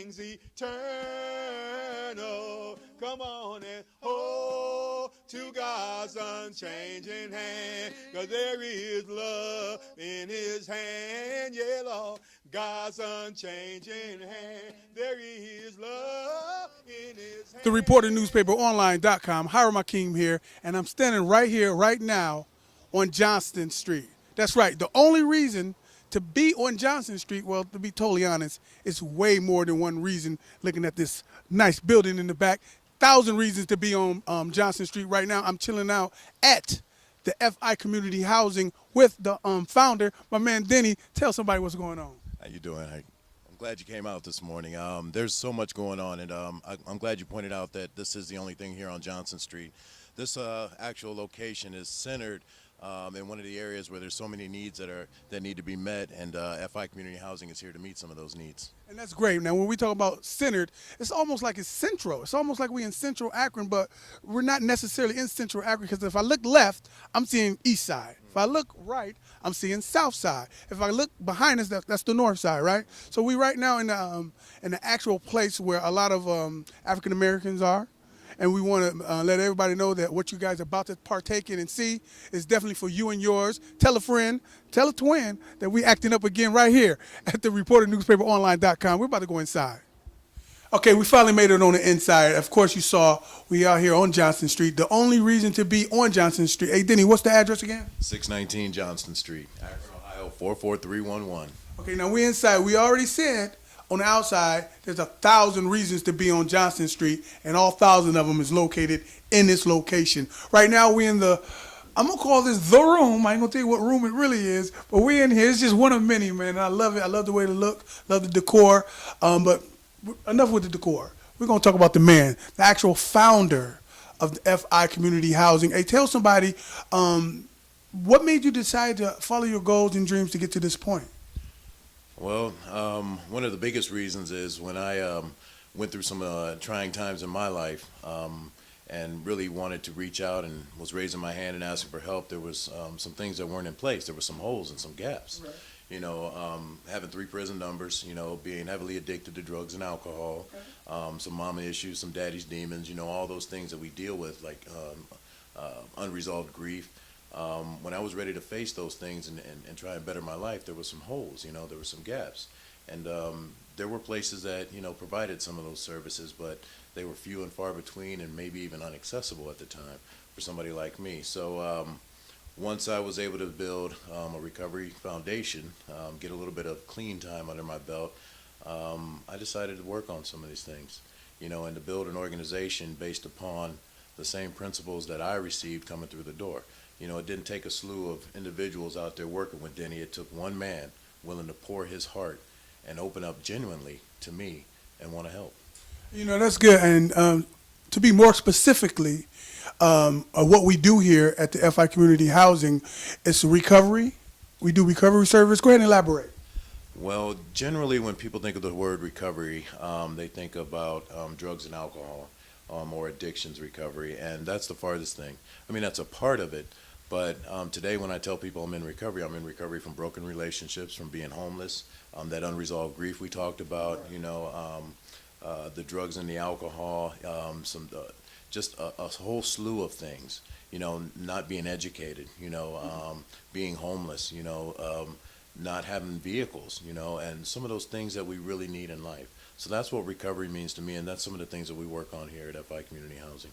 things eternal. Come on and hold to God's unchanging hand, 'cause there is love in his hand. Yeah, Lord, God's unchanging hand. There is love in his hand. The Reporter Newspaper Online.com. Hiram Akeem here, and I'm standing right here, right now, on Johnston Street. That's right. The only reason to be on Johnston Street, well, to be totally honest, it's way more than one reason. Looking at this nice building in the back, 1,000 reasons to be on Johnston Street right now. I'm chilling out at the FI Community Housing with the founder, my man Denny. Tell somebody what's going on. How you doing? I'm glad you came out this morning. There's so much going on, and I'm glad you pointed out that this is the only thing here on Johnson Street. This actual location is centered in one of the areas where there's so many needs that need to be met, and FI Community Housing is here to meet some of those needs. And that's great. Now, when we talk about centered, it's almost like it's central. It's almost like we're in central Akron, but we're not necessarily in central Akron, because if I look left, I'm seeing east side. If I look right, I'm seeing south side. If I look behind us, that's the north side, right? So we right now in the actual place where a lot of African Americans are. And we want to let everybody know that what you guys are about to partake in and see is definitely for you and yours. Tell a friend, tell a twin that we acting up again right here at the reporternewspaperonline.com. We're about to go inside. Okay, we finally made it on the inside. Of course, you saw we are here on Johnston Street. The only reason to be on Johnston Street. Hey, Denny, what's the address again? 619 Johnston Street, Akron, Ohio, 44311. Okay, now we inside. We already said on the outside, there's 1,000 reasons to be on Johnston Street, and all 1,000 of them is located in this location. Right now, we're in I'm going to call this the room. I ain't going to tell you what room it really is, but we're in here. It's just one of many, man. I love it. I love the way it look, love the decor. But enough with the decor. We're going to talk about the man, the actual founder of the FI Community Housing. Hey, tell somebody, what made you decide to follow your goals and dreams to get to this point? Well, one of the biggest reasons is when I went through some trying times in my life and really wanted to reach out and was raising my hand and asking for help, there was some things that weren't in place. There were some holes and some gaps. Right. You know, having 3 prison numbers, you know, being heavily addicted to drugs and alcohol, some mama issues, some daddy's demons, you know, all those things that we deal with, like unresolved grief. When I was ready to face those things and try and better my life, there were some holes, you know, there were some gaps. And there were places that, you know, provided some of those services, but they were few and far between and maybe even inaccessible at the time for somebody like me. So once I was able to build a recovery foundation, get a little bit of clean time under my belt, I decided to work on some of these things, you know, and to build an organization based upon the same principles that I received coming through the door. You know, it didn't take a slew of individuals out there working with Denny. It took one man willing to pour his heart and open up genuinely to me and want to help. You know, that's good. And to be more specifically, what we do here at the FI Community Housing is recovery. We do recovery service. Go ahead and elaborate. Well, generally when people think of the word recovery, they think about drugs and alcohol or addictions recovery, and that's the farthest thing. I mean, that's a part of it. But today when I tell people I'm in recovery from broken relationships, from being homeless, that unresolved grief we talked about, you know, the drugs and the alcohol, just a whole slew of things, you know, not being educated, you know, being homeless, you know, not having vehicles, you know, and some of those things that we really need in life. So that's what recovery means to me, and that's some of the things that we work on here at FI Community Housing.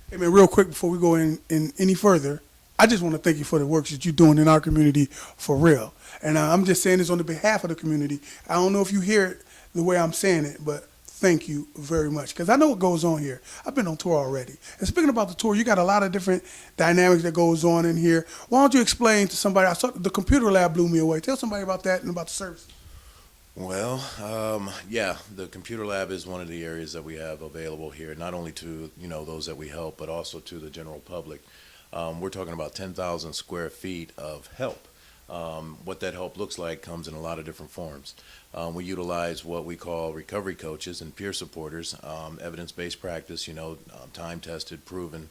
Hey, man, real quick before we go in any further, I just want to thank you for the work that you're doing in our community for real. And I'm just saying this on the behalf of the community. I don't know if you hear it the way I'm saying it, but thank you very much, because I know what goes on here. I've been on tour already. And speaking about the tour, you got a lot of different dynamics that goes on in here. Why don't you explain to somebody? I saw the computer lab blew me away. Tell somebody about that and about the service. Well, yeah, the computer lab is one of the areas that we have available here, not only to, you know, those that we help, but also to the general public. We're talking about 10,000 square feet of help. What that help looks like comes in a lot of different forms. We utilize what we call recovery coaches and peer supporters, evidence-based practice, you know, time-tested, proven,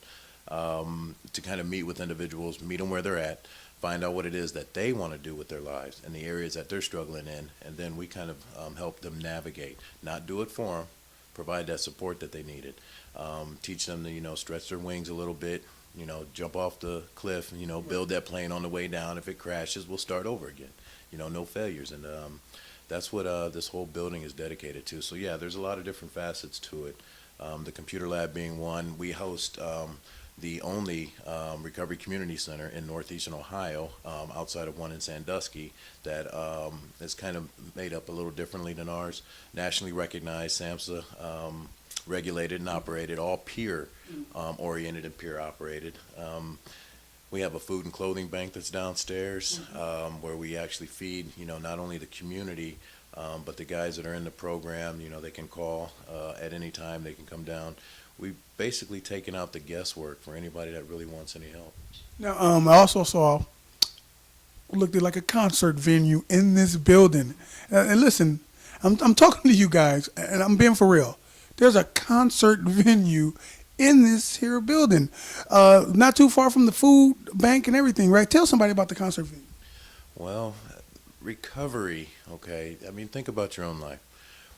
to kind of meet with individuals, meet them where they're at, find out what it is that they want to do with their lives and the areas that they're struggling in, and then we kind of help them navigate. Not do it for them, provide that support that they needed. Teach them to, stretch their wings a little bit, jump off the cliff, build that plane on the way down. If it crashes, we'll start over again. No failures. And that's what this whole building is dedicated to. So yeah, there's a lot of different facets to it. The computer lab being one. We host the only recovery community center in northeastern Ohio, outside of one in Sandusky, that is kind of made up a little differently than ours. Nationally recognized, SAMHSA regulated and operated, all peer oriented and peer operated. We have a food and clothing bank that's downstairs, where we actually feed, not only the community, but the guys that are in the program. They can call at any time. They can come down. We've basically taken out the guesswork for anybody that really wants any help. Now, I also looked at like a concert venue in this building. And listen, I'm talking to you guys, and I'm being for real. There's a concert venue in this here building, not too far from the food bank and everything, right? Tell somebody about the concert venue. Well, recovery, okay? I mean, think about your own life.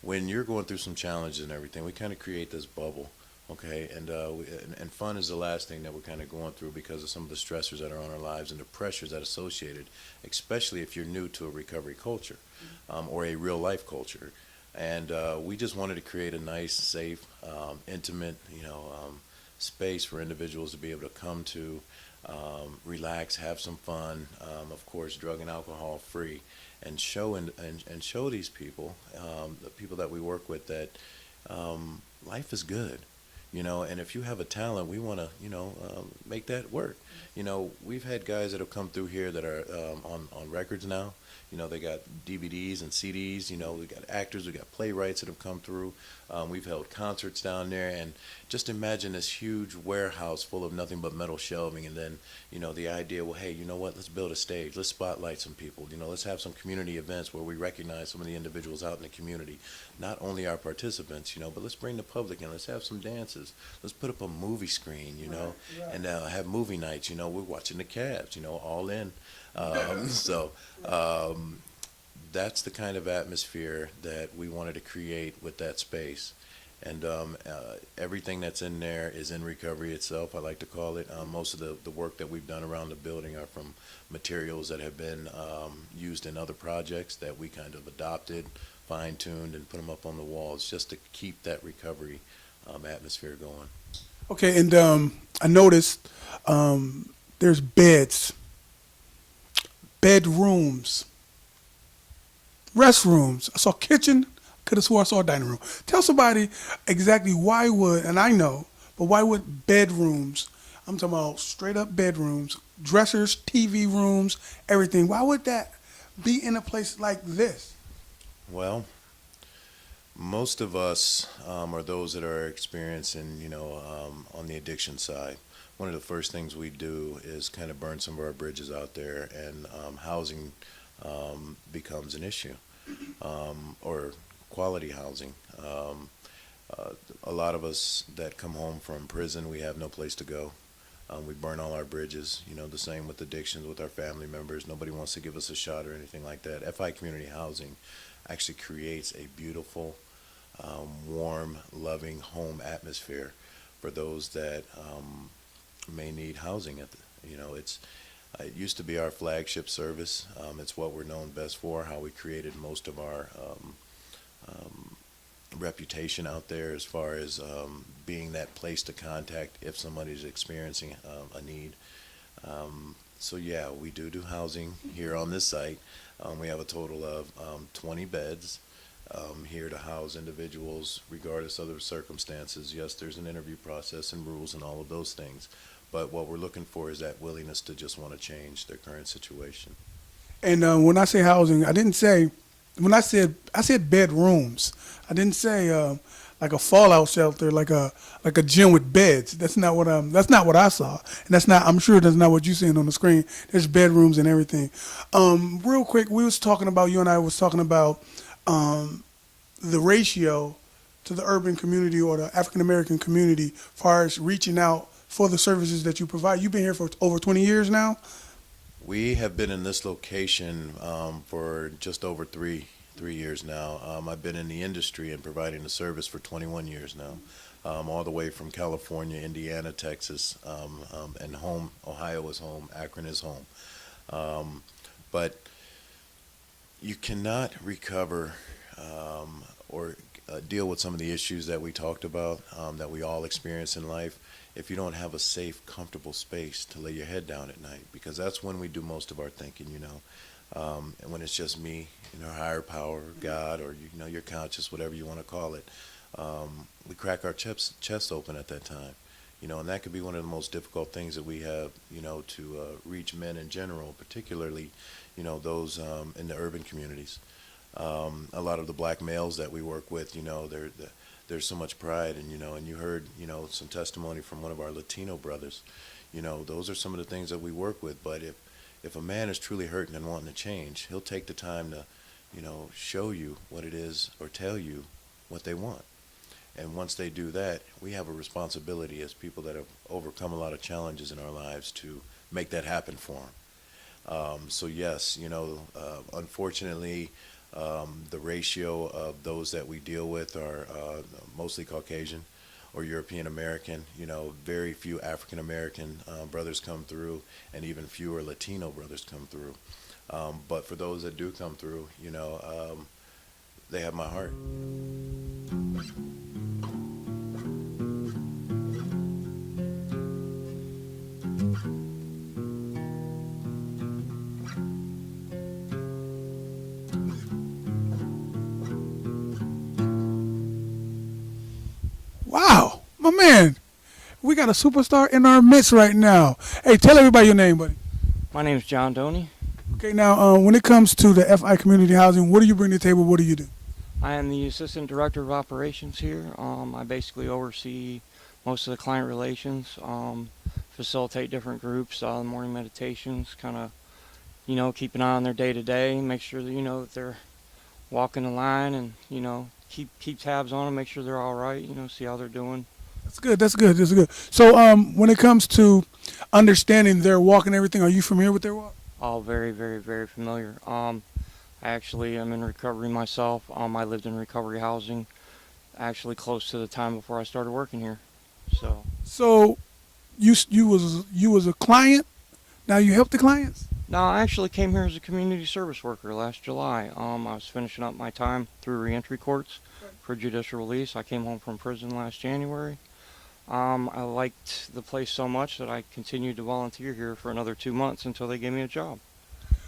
When you're going through some challenges and everything, we kind of create this bubble, okay? And fun is the last thing that we're kind of going through because of some of the stressors that are on our lives and the pressures that are associated, especially if you're new to a recovery culture or a real life culture. And we just wanted to create a nice, safe, intimate, space for individuals to be able to come to, relax, have some fun, of course, drug and alcohol free, and show these people, the people that we work with, that life is good, and if you have a talent, we want to, make that work. We've had guys that have come through here that are on records now. They got DVDs and CDs. We got actors, we got playwrights that have come through. We've held concerts down there, and just imagine this huge warehouse full of nothing but metal shelving, and then, the idea, well, hey, you know what, let's build a stage, let's spotlight some people, let's have some community events where we recognize some of the individuals out in the community, not only our participants, but let's bring the public in, let's have some dances, let's put up a movie screen, right. And have movie nights, we're watching the Cavs, all in. That's the kind of atmosphere that we wanted to create with that space. And everything that's in there is in recovery itself, I like to call it. Most of the work that we've done around the building are from materials that have been used in other projects that we kind of adopted, fine-tuned, and put them up on the walls just to keep that recovery atmosphere going. Okay, and I noticed there's bedrooms, restrooms. I saw kitchen. Could have swore I saw a dining room. Tell somebody exactly why would bedrooms, I'm talking about straight up bedrooms, dressers, TV rooms, everything. Why would that be in a place like this? Well, most of us are those that are experiencing, on the addiction side. One of the first things we do is kind of burn some of our bridges out there, and housing becomes an issue, or quality housing. A lot of us that come home from prison, we have no place to go. We burn all our bridges, the same with addictions with our family members. Nobody wants to give us a shot or anything like that. FI Community Housing actually creates a beautiful, warm, loving home atmosphere for those that may need housing. It used to be our flagship service. It's what we're known best for, how we created most of our reputation out there as far as being that place to contact if somebody's experiencing a need. So yeah, we do housing here on this site. We have a total of 20 beds here to house individuals regardless of their circumstances. Yes, there's an interview process and rules and all of those things, but what we're looking for is that willingness to just want to change their current situation. And when I say housing, I said bedrooms. I didn't say like a fallout shelter, like a gym with beds. That's not what I saw, and I'm sure that's not what you're seeing on the screen. There's bedrooms and everything. Real quick, you and I was talking about the ratio to the urban community or the African American community as far as reaching out for the services that you provide. You've been here for over 20 years now. We have been in this location for just over three years now. I've been in the industry and providing the service for 21 years now, all the way from California, Indiana, Texas, and home. Ohio is home. Akron is home. But you cannot recover or deal with some of the issues that we talked about, that we all experience in life, if you don't have a safe, comfortable space to lay your head down at night, because that's when we do most of our thinking, and when it's just me, higher power, God, or your conscious, whatever you want to call it, we crack our chest open at that time, and that could be one of the most difficult things that we have, to reach men in general, particularly, those in the urban communities. A lot of the black males that we work with, there's so much pride, and you heard, some testimony from one of our Latino brothers. Those are some of the things that we work with. But if a man is truly hurting and wanting to change, he'll take the time to, show you what it is or tell you what they want. And once they do that, we have a responsibility as people that have overcome a lot of challenges in our lives to make that happen for them. So yes, unfortunately, the ratio of those that we deal with are mostly Caucasian or European American. Very few African American brothers come through, and even fewer Latino brothers come through. But for those that do come through, they have my heart. Wow, my man, we got a superstar in our midst right now. Hey, tell everybody your name, buddy. My name is John Denny. Okay, now when it comes to the FI Community Housing, what do you bring to the table? What do you do? I am the Assistant Director of Operations here. I basically oversee most of the client relations, facilitate different groups, morning meditations, kind of, keep an eye on their day-to-day, make sure that, that they're walking the line, and, keep tabs on them, make sure they're all right, see how they're doing. That's good. That's good. That's good. So when it comes to understanding their walk and everything, are you familiar with their walk? All very, very, very familiar. I actually am in recovery myself. I lived in recovery housing actually close to the time before I started working here. So you was a client. Now you help the clients? No, I actually came here as a community service worker last July. I was finishing up my time through reentry courts for judicial release. I came home from prison last January. I liked the place so much that I continued to volunteer here for another 2 months until they gave me a job.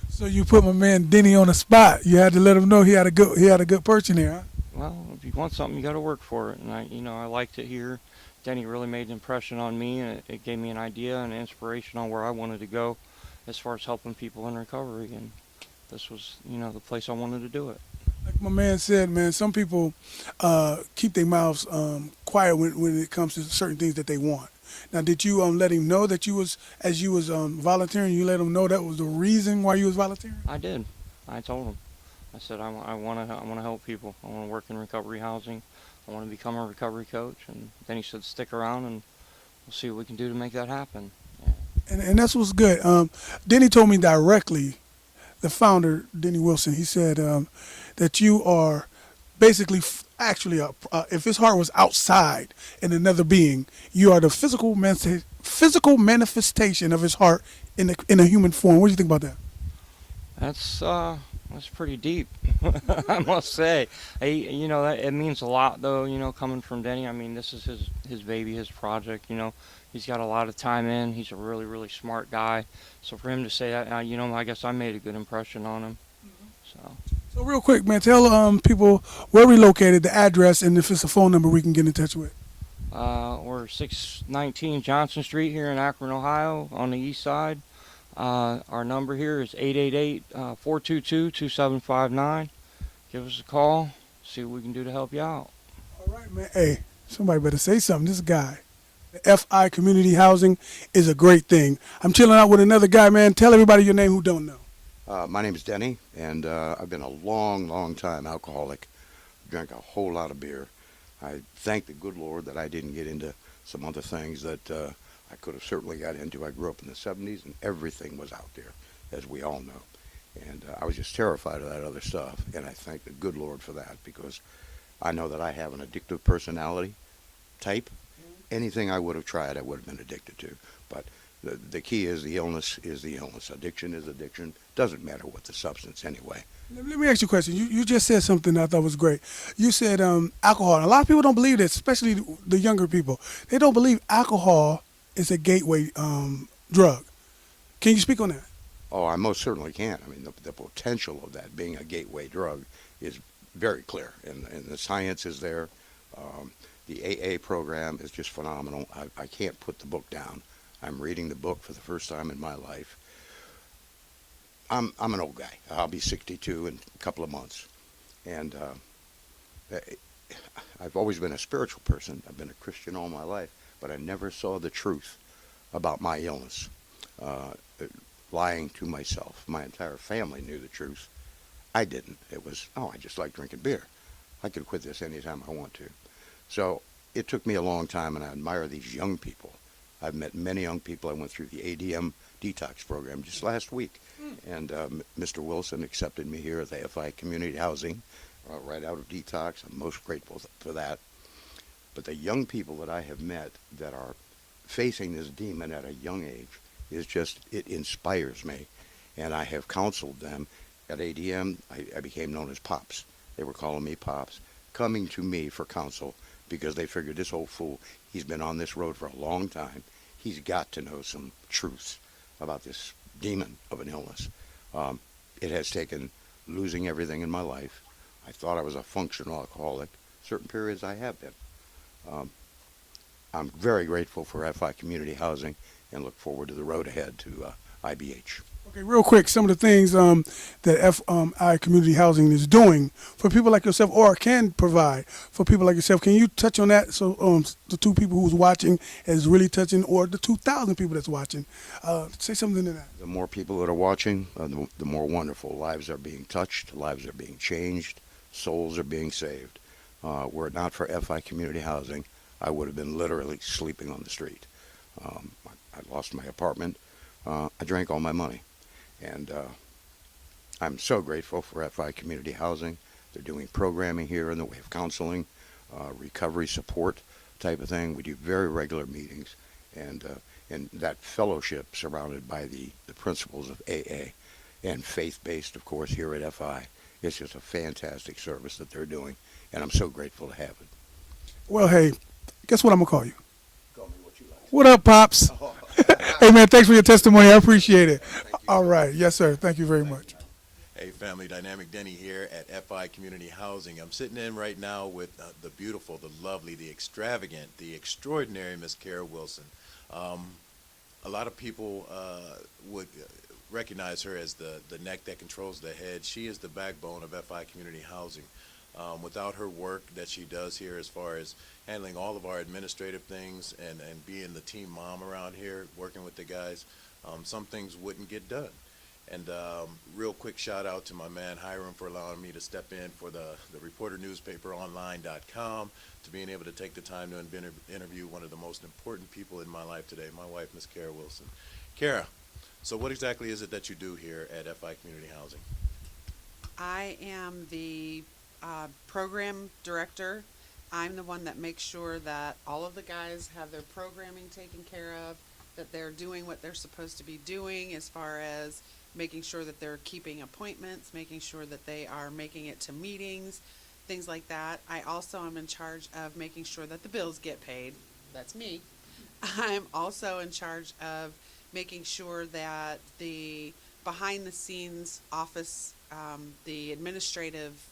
So you put my man Denny on the spot. You had to let him know he had a good person here, huh? Well, if you want something, you got to work for it. And I liked it here. Denny really made an impression on me, and it gave me an idea and an inspiration on where I wanted to go as far as helping people in recovery. And this was, the place I wanted to do it. Like my man said, man, some people keep their mouths quiet when it comes to certain things that they want. Now, did you let him know that as you was volunteering, you let him know that was the reason why you was volunteering? I did. I told him. I said I want to help people. I want to work in recovery housing. I want to become a recovery coach. And then he said, stick around and we'll see what we can do to make that happen. Yeah. And that's what's good. Denny told me directly, the founder, Denny Wilson, he said that you are basically if his heart was outside in another being, you are the physical manifestation of his heart in a human form. What do you think about that? That's pretty deep, I must say. It means a lot, though, coming from Denny. I mean, this is his baby, his project, He's got a lot of time in. He's a really, really smart guy. So for him to say that, I guess I made a good impression on him. So real quick, man, tell people where we're located, the address, and if it's a phone number we can get in touch with. We're 619 Johnson Street here in Akron, Ohio, on the east side. Our number here is 888-422-2759. Give us a call, see what we can do to help you out. All right, man. Hey, somebody better say something. This guy, the FI Community Housing is a great thing. I'm chilling out with another guy, man. Tell everybody your name who don't know. My name is Denny, and I've been a long, long time alcoholic. Drank a whole lot of beer. I thank the good Lord that I didn't get into some other things that I could have certainly got into. I grew up in the 70s, and everything was out there. as we all know. And I was just terrified of that other stuff, and I thank the good Lord for that, because I know that I have an addictive personality type. Anything I would have tried, I would have been addicted to. But the key is the illness is the illness. Addiction is addiction. Doesn't matter what the substance anyway. Let me ask you a question. You just said something that I thought was great. You said alcohol. And a lot of people don't believe this, especially the younger people. They don't believe alcohol is a gateway drug. Can you speak on that? Oh, I most certainly can. I mean, the potential of that being a gateway drug is very clear, and the science is there. The AA program is just phenomenal. I can't put the book down. I'm reading the book for the first time in my life. I'm an old guy. I'll be 62 in a couple of months. And I've always been a spiritual person. I've been a Christian all my life, but I never saw the truth about my illness. Lying to myself. My entire family knew the truth. I didn't. It was, I just like drinking beer. I could quit this anytime I want to. So it took me a long time, and I admire these young people. I've met many young people. I went through the ADM detox program just last week, and Mr. Wilson accepted me here at the FI Community Housing right out of detox. I'm most grateful for that. But the young people that I have met that are facing this demon at a young age is just, it inspires me. And I have counseled them. At ADM, I became known as Pops. They were calling me Pops, coming to me for counsel because they figured this old fool, he's been on this road for a long time. He's got to know some truths about this demon of an illness. It has taken losing everything in my life. I thought I was a functional alcoholic. Certain periods I have been. I'm very grateful for FI Community Housing and look forward to the road ahead to IBH. Okay, real quick, some of the things that FI Community Housing is doing for people like yourself, or can provide for people like yourself. Can you touch on that? So the two people who's watching is really touching, or the 2,000 people that's watching. Say something to that. The more people that are watching, the more wonderful lives are being touched, lives are being changed, souls are being saved. Were it not for FI Community Housing, I would have been literally sleeping on the street. I lost my apartment. I drank all my money. And I'm so grateful for FI Community Housing. They're doing programming here in the way of counseling, recovery support type of thing. We do very regular meetings, and that fellowship surrounded by the principles of AA and faith-based, of course, here at FI. It's just a fantastic service that they're doing, and I'm so grateful to have it. Well, hey, guess what I'm going to call you? Call me what you like. What up, Pops? Hey, man, thanks for your testimony. I appreciate it. All right. Yes, sir. Thank you very much. Hey, family, Dynamic Denny here at FI Community Housing. I'm sitting in right now with the beautiful, the lovely, the extravagant, the extraordinary Miss Kara Wilson. A lot of people would recognize her as the neck that controls the head. She is the backbone of FI Community Housing. Without her work that she does here as far as handling all of our administrative things and being the team mom around here, working with the guys, some things wouldn't get done. And real quick shout out to my man Hiram for allowing me to step in for the reporternewspaperonline.com, to being able to take the time to interview one of the most important people in my life today, my wife, Miss Kara Wilson. Kara, so what exactly is it that you do here at FI Community Housing? I am the program director. I'm the one that makes sure that all of the guys have their programming taken care of, that they're doing what they're supposed to be doing as far as making sure that they're keeping appointments, making sure that they are making it to meetings, things like that. I also am in charge of making sure that the bills get paid. That's me. I'm also in charge of making sure that the behind the scenes office, the administrative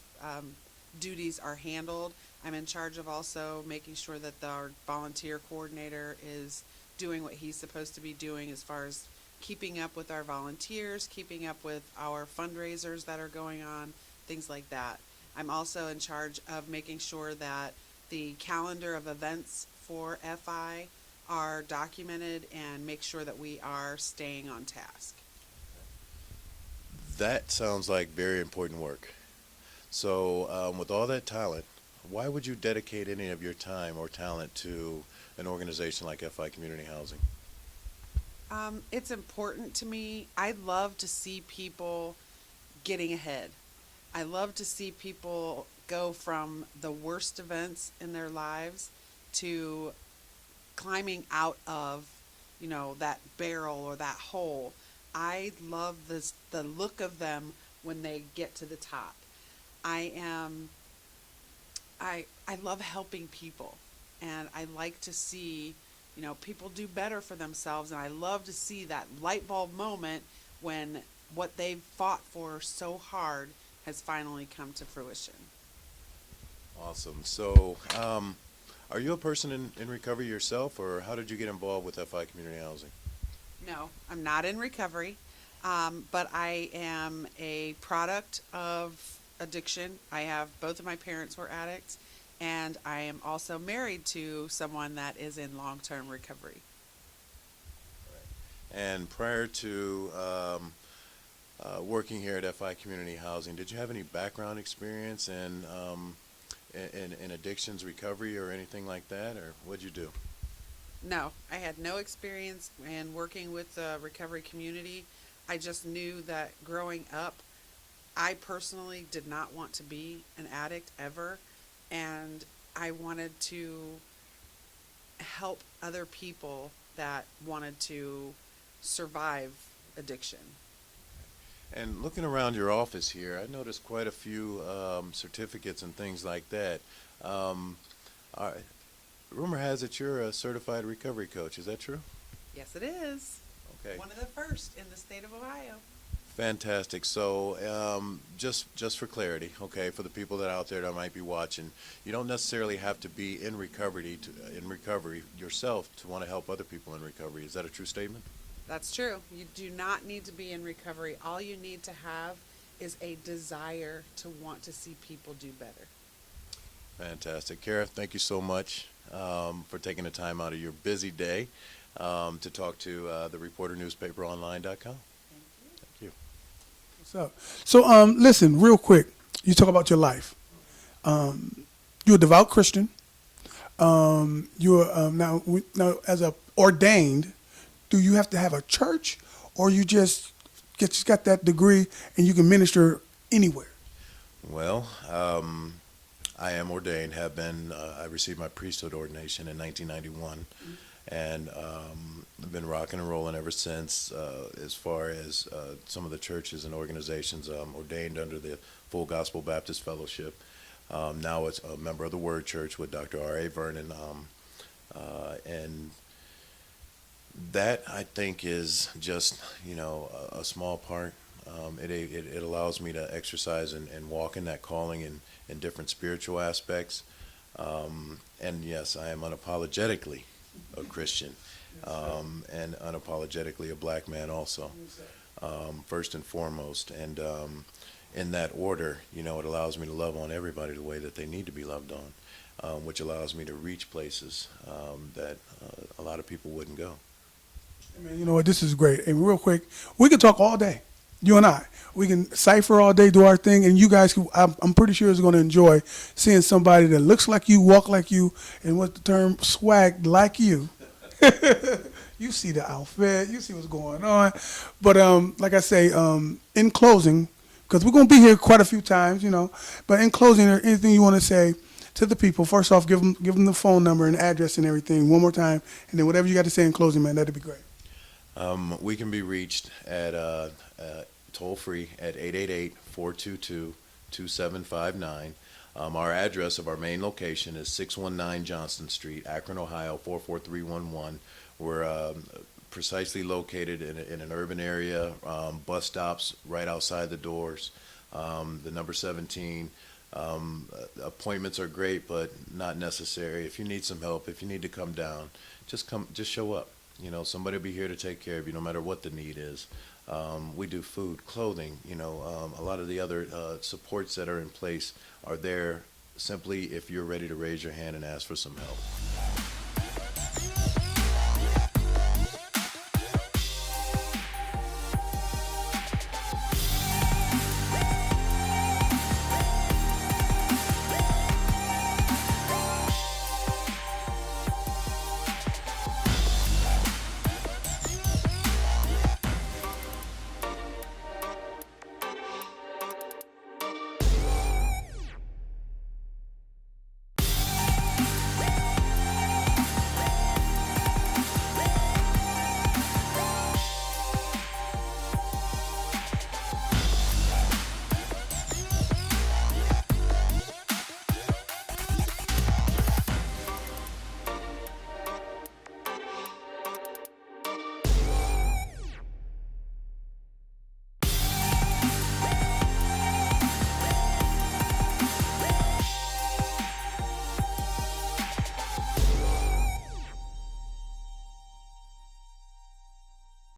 duties are handled. I'm in charge of also making sure that our volunteer coordinator is doing what he's supposed to be doing as far as keeping up with our volunteers, keeping up with our fundraisers that are going on, things like that. I'm also in charge of making sure that the calendar of events for FI are documented and make sure that we are staying on task. That sounds like very important work. So with all that talent, why would you dedicate any of your time or talent to an organization like FI Community Housing? It's important to me. I love to see people getting ahead. I love to see people go from the worst events in their lives to climbing out of, that barrel or that hole. I love the look of them when they get to the top. I am I love helping people, and I like to see, people do better for themselves, and I love to see that light bulb moment when what they've fought for so hard has finally come to fruition. Awesome. So, are you a person in recovery yourself, or how did you get involved with FI Community Housing? No, I'm not in recovery, but I am a product of addiction. I have both of my parents were addicts, and I am also married to someone that is in long-term recovery. And prior to working here at FI Community Housing, did you have any background experience in addictions recovery or anything like that, or what'd you do? No, I had no experience in working with the recovery community. I just knew that growing up, I personally did not want to be an addict ever, and I wanted to help other people that wanted to survive addiction. And looking around your office here, I noticed quite a few certificates and things like that. Rumor has it you're a certified recovery coach. Is that true? Yes, it is. Okay. One of the first in the state of Ohio. Fantastic. So, just for clarity, okay, for the people that out there that might be watching, you don't necessarily have to be in recovery yourself to want to help other people in recovery. Is that a true statement? That's true. You do not need to be in recovery. All you need to have is a desire to want to see people do better. Fantastic. Kara, thank you so much for taking the time out of your busy day to talk to the reporternewspaperonline.com. Thank you. What's up? So, listen, real quick. You talk about your life. You're a devout Christian. You're now as a ordained. Do you have to have a church, or you just got that degree and you can minister anywhere? Well, I am ordained, have been. I received my priesthood ordination in 1991, and I've been rocking and rolling ever since. As far as some of the churches and organizations, ordained under the Full Gospel Baptist Fellowship. Now it's a member of the Word Church with Dr. R.A. Vernon, and that, I think, is just, a small part. It allows me to exercise and walk in that calling in different spiritual aspects. And yes, I am unapologetically a Christian, and unapologetically a black man also, first and foremost. And in that order, it allows me to love on everybody the way that they need to be loved on, which allows me to reach places that a lot of people wouldn't go. Man, you know what? This is great. And real quick, we can talk all day. You and I, we can cipher all day, do our thing, and you guys, I'm pretty sure is going to enjoy seeing somebody that looks like you, walk like you, and what's the term, swag like you. You see the outfit, you see what's going on. But like I say, in closing, because we're going to be here quite a few times, but in closing, anything you want to say to the people? First off, give them the phone number and address and everything one more time, and then whatever you got to say in closing, man, that'd be great. We can be reached at toll-free at 888-422-2759. Our address of our main location is 619 Johnston Street, Akron, Ohio, 44311. We're precisely located in an urban area, bus stops right outside the doors, the number 17. Appointments are great, but not necessary. If you need some help, if you need to come down, just show up. Somebody will be here to take care of you no matter what the need is. We do food, clothing, a lot of the other supports that are in place are there simply if you're ready to raise your hand and ask for some help.